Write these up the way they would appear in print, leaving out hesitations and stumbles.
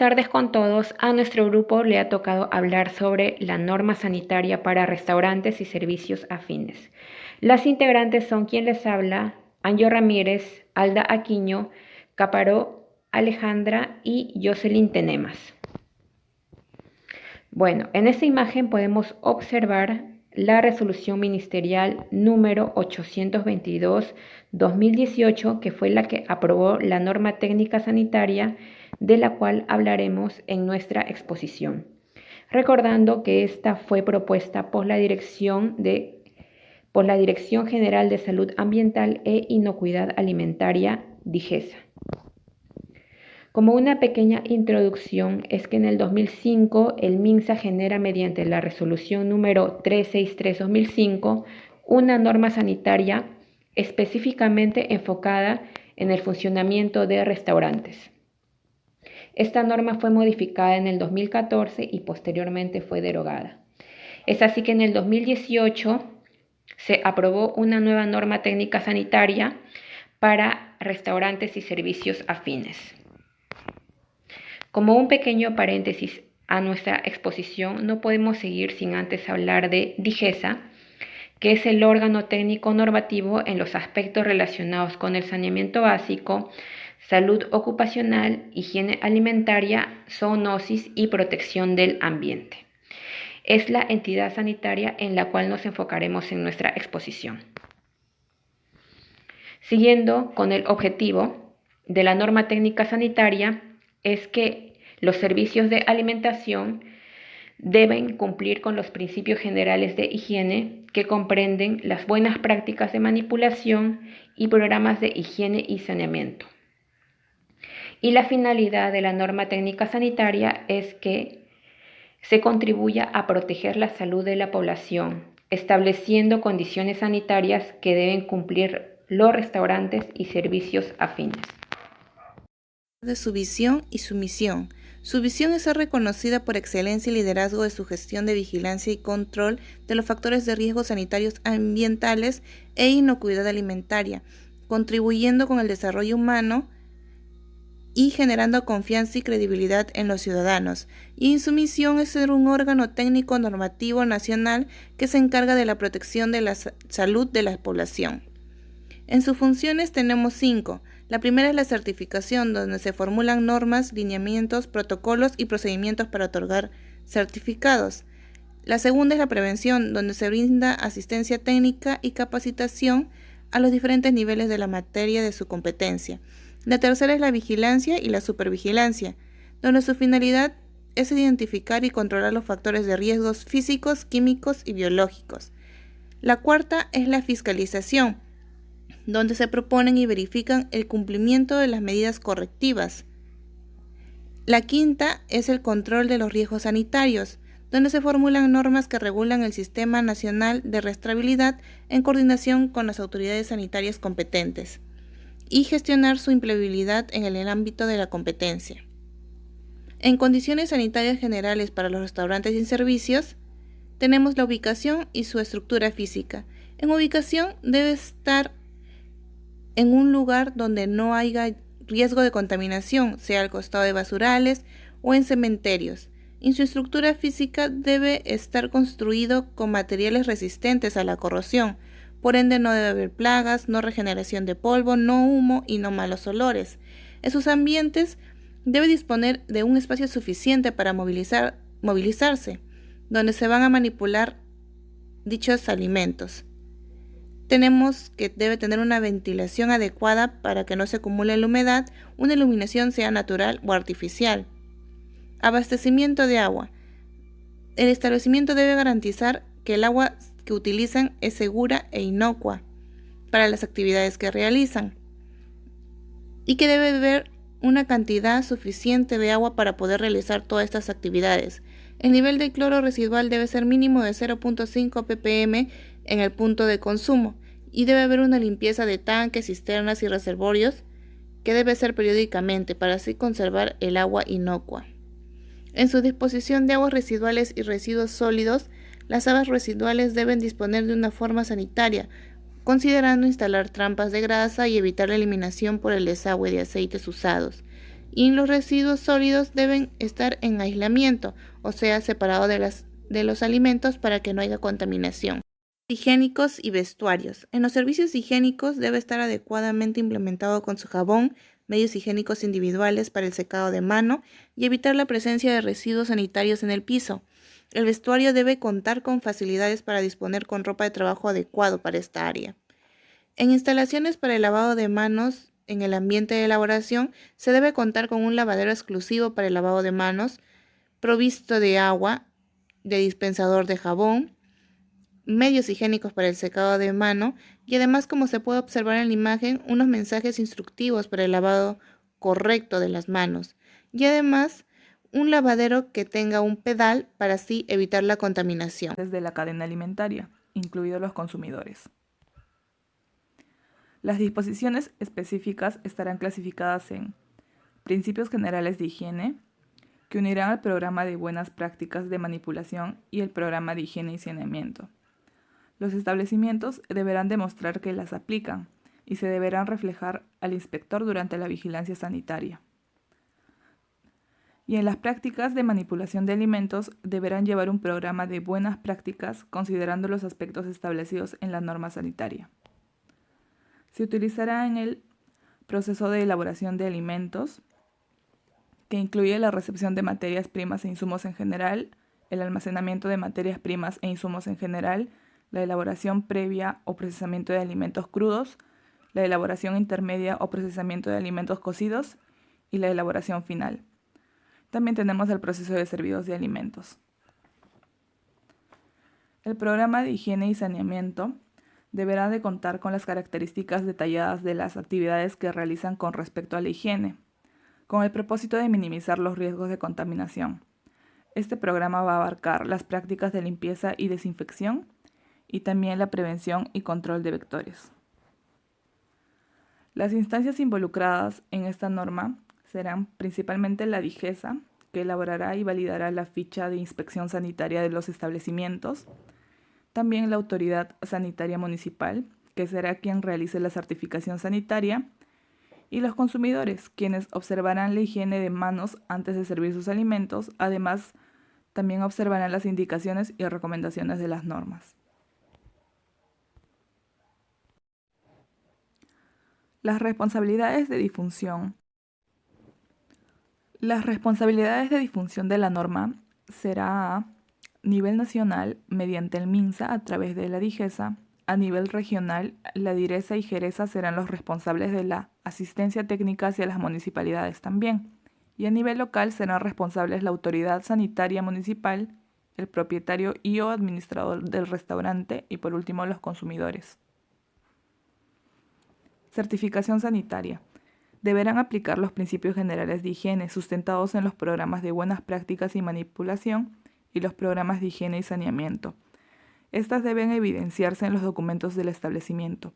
tardes con todos. A nuestro grupo le ha tocado hablar sobre la norma sanitaria para restaurantes y servicios afines. Las integrantes son quien les habla, Anjo Ramírez, Alda Aquino, Caparó Alejandra y Jocelyn Tenemas. Bueno, en esta imagen podemos observar la resolución ministerial número 822-2018, que fue la que aprobó la norma técnica sanitaria, de la cual hablaremos en nuestra exposición. Recordando que esta fue propuesta por la Dirección General de Salud Ambiental e Inocuidad Alimentaria, DIGESA. Como una pequeña introducción, es que en el 2005 el MINSA genera mediante la resolución número 363-2005 una norma sanitaria específicamente enfocada en el funcionamiento de restaurantes. Esta norma fue modificada en el 2014 y posteriormente fue derogada. Es así que en el 2018 se aprobó una nueva norma técnica sanitaria para restaurantes y servicios afines. Como un pequeño paréntesis a nuestra exposición, no podemos seguir sin antes hablar de DIGESA, que es el órgano técnico normativo en los aspectos relacionados con el saneamiento básico, salud ocupacional, higiene alimentaria, zoonosis y protección del ambiente. Es la entidad sanitaria en la cual nos enfocaremos en nuestra exposición. Siguiendo con el objetivo de la norma técnica sanitaria, es que los servicios de alimentación deben cumplir con los principios generales de higiene que comprenden las buenas prácticas de manipulación y programas de higiene y saneamiento. Y la finalidad de la norma técnica sanitaria es que se contribuya a proteger la salud de la población, estableciendo condiciones sanitarias que deben cumplir los restaurantes y servicios afines. De su visión y su misión. Su visión es ser reconocida por excelencia y liderazgo de su gestión de vigilancia y control de los factores de riesgo sanitarios ambientales e inocuidad alimentaria, contribuyendo con el desarrollo humano y generando confianza y credibilidad en los ciudadanos. Y su misión es ser un órgano técnico normativo nacional que se encarga de la protección de la salud de la población. En sus funciones tenemos 5. La primera es la certificación, donde se formulan normas, lineamientos, protocolos y procedimientos para otorgar certificados. La segunda es la prevención, donde se brinda asistencia técnica y capacitación a los diferentes niveles de la materia de su competencia. La tercera es la vigilancia y la supervigilancia, donde su finalidad es identificar y controlar los factores de riesgos físicos, químicos y biológicos. La cuarta es la fiscalización, donde se proponen y verifican el cumplimiento de las medidas correctivas. La quinta es el control de los riesgos sanitarios, donde se formulan normas que regulan el Sistema Nacional de Rastreabilidad en coordinación con las autoridades sanitarias competentes, y gestionar su implementabilidad en el ámbito de la competencia. En condiciones sanitarias generales para los restaurantes y servicios, tenemos la ubicación y su estructura física. En ubicación debe estar en un lugar donde no haya riesgo de contaminación, sea al costado de basurales o en cementerios. Y su estructura física debe estar construido con materiales resistentes a la corrosión. Por ende, no debe haber plagas, no regeneración de polvo, no humo y no malos olores. En sus ambientes debe disponer de un espacio suficiente para movilizarse, donde se van a manipular dichos alimentos. Tenemos que debe tener una ventilación adecuada para que no se acumule la humedad, una iluminación sea natural o artificial. Abastecimiento de agua. El establecimiento debe garantizar que el agua que utilizan es segura e inocua para las actividades que realizan y que debe beber una cantidad suficiente de agua para poder realizar todas estas actividades. El nivel de cloro residual debe ser mínimo de 0.5 ppm en el punto de consumo y debe haber una limpieza de tanques, cisternas y reservorios que debe ser periódicamente para así conservar el agua inocua. En su disposición de aguas residuales y residuos sólidos, las aguas residuales deben disponer de una forma sanitaria, considerando instalar trampas de grasa y evitar la eliminación por el desagüe de aceites usados. Y los residuos sólidos deben estar en aislamiento, o sea, separados de los alimentos para que no haya contaminación. Higiénicos y vestuarios. En los servicios higiénicos debe estar adecuadamente implementado con su jabón, medios higiénicos individuales para el secado de mano y evitar la presencia de residuos sanitarios en el piso. El vestuario debe contar con facilidades para disponer con ropa de trabajo adecuado para esta área. En instalaciones para el lavado de manos en el ambiente de elaboración se debe contar con un lavadero exclusivo para el lavado de manos, provisto de agua, de dispensador de jabón, medios higiénicos para el secado de mano y además, como se puede observar en la imagen, unos mensajes instructivos para el lavado correcto de las manos y además un lavadero que tenga un pedal para así evitar la contaminación. Desde la cadena alimentaria, incluidos los consumidores. Las disposiciones específicas estarán clasificadas en principios generales de higiene, que unirán al programa de buenas prácticas de manipulación y el programa de higiene y saneamiento. Los establecimientos deberán demostrar que las aplican y se deberán reflejar al inspector durante la vigilancia sanitaria. Y en las prácticas de manipulación de alimentos deberán llevar un programa de buenas prácticas considerando los aspectos establecidos en la norma sanitaria. Se utilizará en el proceso de elaboración de alimentos, que incluye la recepción de materias primas e insumos en general, el almacenamiento de materias primas e insumos en general, la elaboración previa o procesamiento de alimentos crudos, la elaboración intermedia o procesamiento de alimentos cocidos y la elaboración final. También tenemos el proceso de servidos de alimentos. El programa de higiene y saneamiento deberá de contar con las características detalladas de las actividades que realizan con respecto a la higiene, con el propósito de minimizar los riesgos de contaminación. Este programa va a abarcar las prácticas de limpieza y desinfección y también la prevención y control de vectores. Las instancias involucradas en esta norma serán principalmente la DIGESA, que elaborará y validará la ficha de inspección sanitaria de los establecimientos, también la Autoridad Sanitaria Municipal, que será quien realice la certificación sanitaria, y los consumidores, quienes observarán la higiene de manos antes de servir sus alimentos. Además, también observarán las indicaciones y recomendaciones de las normas. Las responsabilidades de difusión. Las responsabilidades de difusión de la norma será a nivel nacional mediante el MINSA a través de la DIGESA. A nivel regional, la DIRESA y JERESA serán los responsables de la asistencia técnica hacia las municipalidades también. Y a nivel local serán responsables la autoridad sanitaria municipal, el propietario y o administrador del restaurante y por último los consumidores. Certificación sanitaria. Deberán aplicar los principios generales de higiene sustentados en los programas de buenas prácticas y manipulación y los programas de higiene y saneamiento. Estas deben evidenciarse en los documentos del establecimiento.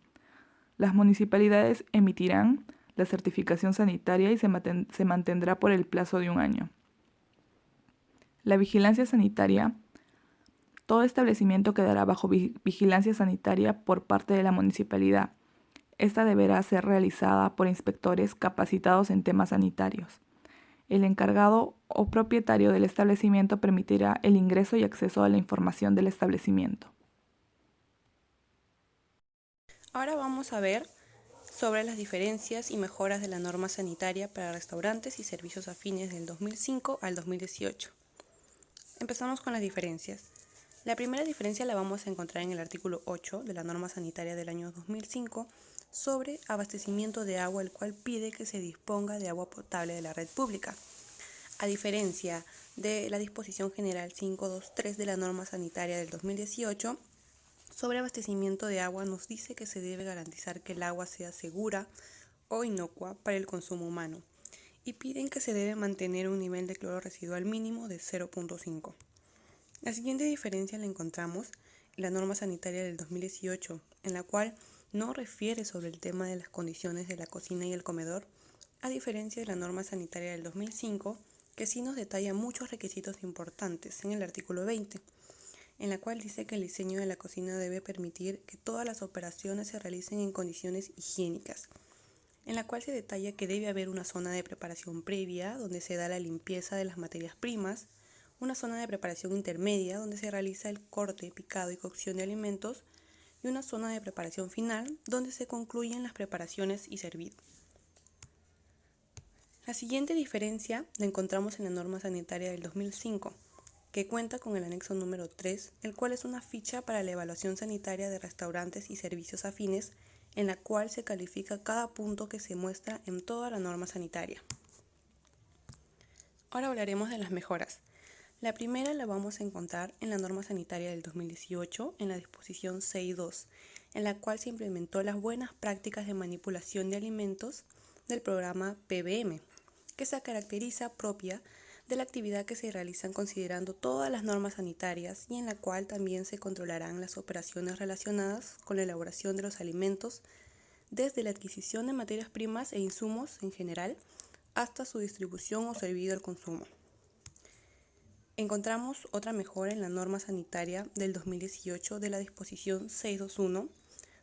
Las municipalidades emitirán la certificación sanitaria y se mantendrá por el plazo de 1 año. La vigilancia sanitaria. Todo establecimiento quedará bajo vigilancia sanitaria por parte de la municipalidad. Esta deberá ser realizada por inspectores capacitados en temas sanitarios. El encargado o propietario del establecimiento permitirá el ingreso y acceso a la información del establecimiento. Ahora vamos a ver sobre las diferencias y mejoras de la norma sanitaria para restaurantes y servicios afines del 2005 al 2018. Empezamos con las diferencias. La primera diferencia la vamos a encontrar en el artículo 8 de la norma sanitaria del año 2005 sobre abastecimiento de agua, el cual pide que se disponga de agua potable de la red pública. A diferencia de la disposición general 523 de la norma sanitaria del 2018, sobre abastecimiento de agua nos dice que se debe garantizar que el agua sea segura o inocua para el consumo humano y piden que se debe mantener un nivel de cloro residual mínimo de 0.5. La siguiente diferencia la encontramos en la norma sanitaria del 2018, en la cual no refiere sobre el tema de las condiciones de la cocina y el comedor, a diferencia de la norma sanitaria del 2005, que sí nos detalla muchos requisitos importantes en el artículo 20, en la cual dice que el diseño de la cocina debe permitir que todas las operaciones se realicen en condiciones higiénicas. en la cual se detalla que debe haber una zona de preparación previa donde se da la limpieza de las materias primas, una zona de preparación intermedia donde se realiza el corte, picado y cocción de alimentos y una zona de preparación final donde se concluyen las preparaciones y servido. La siguiente diferencia la encontramos en la norma sanitaria del 2005, que cuenta con el anexo número 3, el cual es una ficha para la evaluación sanitaria de restaurantes y servicios afines, en la cual se califica cada punto que se muestra en toda la norma sanitaria. Ahora hablaremos de las mejoras. La primera la vamos a encontrar en la norma sanitaria del 2018, en la disposición 6.2, en la cual se implementó las buenas prácticas de manipulación de alimentos del programa PBM, que se caracteriza propia de la actividad que se realizan considerando todas las normas sanitarias y en la cual también se controlarán las operaciones relacionadas con la elaboración de los alimentos, desde la adquisición de materias primas e insumos en general hasta su distribución o servicio al consumo. Encontramos otra mejora en la norma sanitaria del 2018 de la disposición 621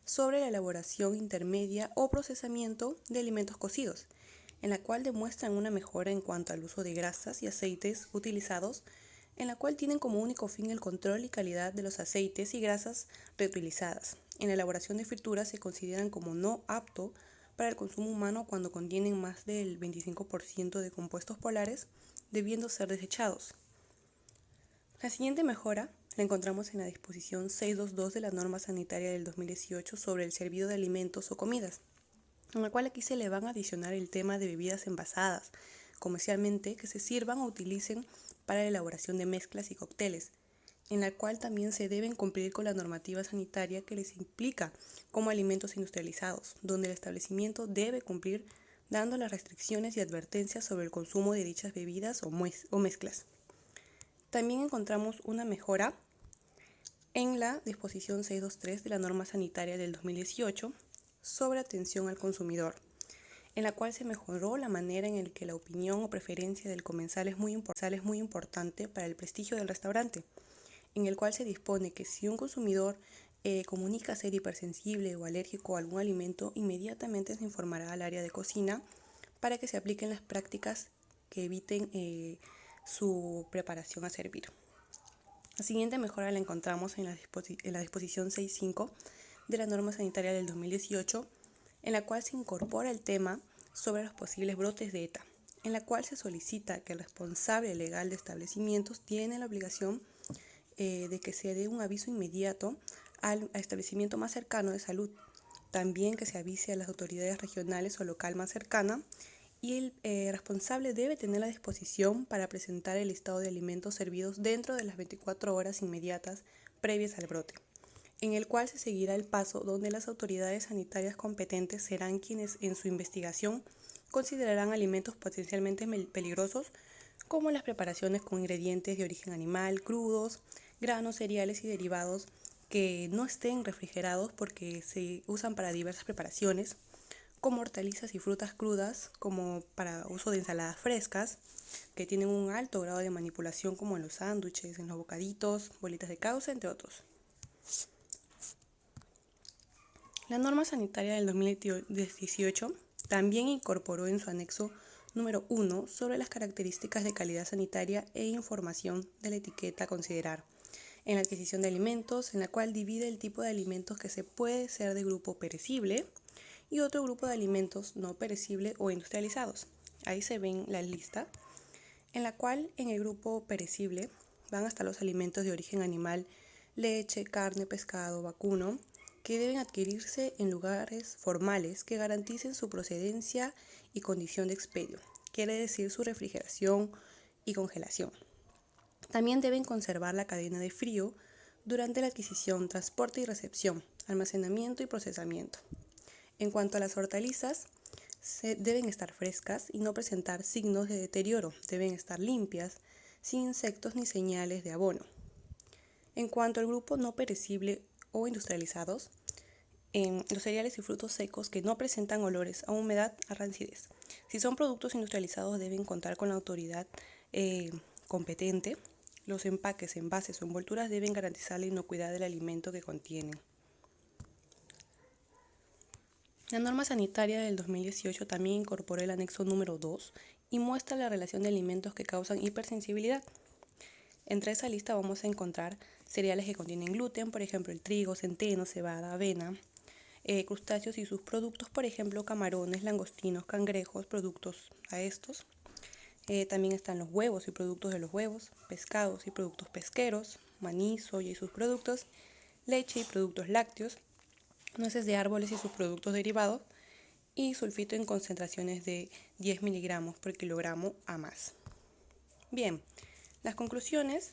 sobre la elaboración intermedia o procesamiento de alimentos cocidos, en la cual demuestran una mejora en cuanto al uso de grasas y aceites utilizados, en la cual tienen como único fin el control y calidad de los aceites y grasas reutilizadas. En la elaboración de frituras se consideran como no apto para el consumo humano cuando contienen más del 25% de compuestos polares, debiendo ser desechados. La siguiente mejora la encontramos en la disposición 622 de la norma sanitaria del 2018 sobre el servido de alimentos o comidas, en la cual aquí se le van a adicionar el tema de bebidas envasadas, comercialmente que se sirvan o utilicen para la elaboración de mezclas y cócteles, en la cual también se deben cumplir con la normativa sanitaria que les implica como alimentos industrializados, donde el establecimiento debe cumplir dando las restricciones y advertencias sobre el consumo de dichas bebidas o mezclas. También encontramos una mejora en la disposición 623 de la norma sanitaria del 2018 sobre atención al consumidor, en la cual se mejoró la manera en la que la opinión o preferencia del comensal es muy importante para el prestigio del restaurante, en el cual se dispone que si un consumidor comunica ser hipersensible o alérgico a algún alimento, inmediatamente se informará al área de cocina para que se apliquen las prácticas que eviten su preparación a servir. La siguiente mejora la encontramos en la disposición 6.5 de la norma sanitaria del 2018, en la cual se incorpora el tema sobre los posibles brotes de ETA, en la cual se solicita que el responsable legal de establecimientos tiene la obligación de que se dé un aviso inmediato al establecimiento más cercano de salud, también que se avise a las autoridades regionales o local más cercana, y el responsable debe tener la disposición para presentar el listado de alimentos servidos dentro de las 24 horas inmediatas previas al brote, en el cual se seguirá el paso donde las autoridades sanitarias competentes serán quienes en su investigación considerarán alimentos potencialmente peligrosos como las preparaciones con ingredientes de origen animal, crudos, granos, cereales y derivados que no estén refrigerados porque se usan para diversas preparaciones, como hortalizas y frutas crudas, como para uso de ensaladas frescas, que tienen un alto grado de manipulación como en los sándwiches, en los bocaditos, bolitas de causa, entre otros. La norma sanitaria del 2018 también incorporó en su anexo número 1 sobre las características de calidad sanitaria e información de la etiqueta a considerar en la adquisición de alimentos, en la cual divide el tipo de alimentos que se puede ser de grupo perecible y otro grupo de alimentos no perecible o industrializados. Ahí se ven la lista, en la cual en el grupo perecible van hasta los alimentos de origen animal, leche, carne, pescado, vacuno, que deben adquirirse en lugares formales que garanticen su procedencia y condición de expedio, quiere decir su refrigeración y congelación. También deben conservar la cadena de frío durante la adquisición, transporte y recepción, almacenamiento y procesamiento. En cuanto a las hortalizas, deben estar frescas y no presentar signos de deterioro, deben estar limpias, sin insectos ni señales de abono. En cuanto al grupo no perecible o industrializados, los cereales y frutos secos que no presentan olores a humedad, a rancidez. Si son productos industrializados deben contar con la autoridad competente. Los empaques, envases o envolturas deben garantizar la inocuidad del alimento que contienen. La norma sanitaria del 2018 también incorporó el anexo número 2 y muestra la relación de alimentos que causan hipersensibilidad. Entre esa lista vamos a encontrar cereales que contienen gluten, por ejemplo el trigo, centeno, cebada, avena, crustáceos y sus productos, por ejemplo camarones, langostinos, cangrejos, productos a estos. También están los huevos y productos de los huevos, pescados y productos pesqueros, maní, soya y sus productos, leche y productos lácteos, nueces de árboles y sus productos derivados, y sulfito en concentraciones de 10 miligramos por kilogramo a más. Bien, las conclusiones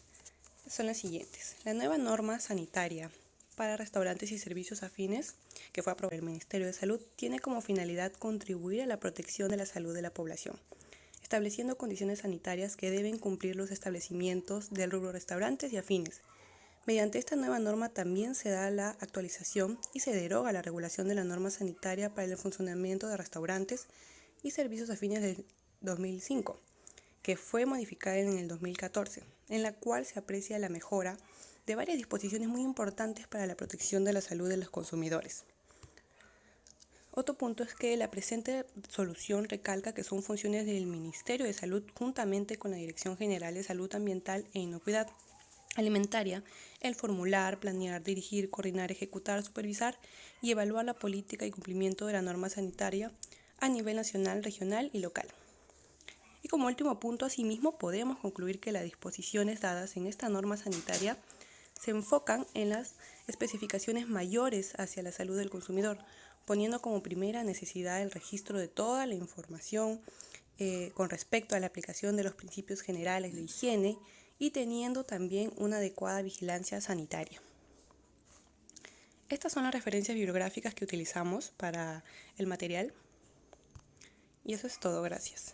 son las siguientes. La nueva norma sanitaria para restaurantes y servicios afines, que fue aprobada por el Ministerio de Salud, tiene como finalidad contribuir a la protección de la salud de la población, estableciendo condiciones sanitarias que deben cumplir los establecimientos del rubro restaurantes y afines. Mediante esta nueva norma también se da la actualización y se deroga la regulación de la norma sanitaria para el funcionamiento de restaurantes y servicios afines del 2005, que fue modificada en el 2014, en la cual se aprecia la mejora de varias disposiciones muy importantes para la protección de la salud de los consumidores. Otro punto es que la presente solución recalca que son funciones del Ministerio de Salud juntamente con la Dirección General de Salud Ambiental e Inocuidad Alimentaria el formular, planear, dirigir, coordinar, ejecutar, supervisar y evaluar la política y cumplimiento de la norma sanitaria a nivel nacional, regional y local. Y como último punto, asimismo, podemos concluir que las disposiciones dadas en esta norma sanitaria se enfocan en las especificaciones mayores hacia la salud del consumidor, poniendo como primera necesidad el registro de toda la información con respecto a la aplicación de los principios generales de higiene y teniendo también una adecuada vigilancia sanitaria. Estas son las referencias bibliográficas que utilizamos para el material. Y eso es todo, gracias.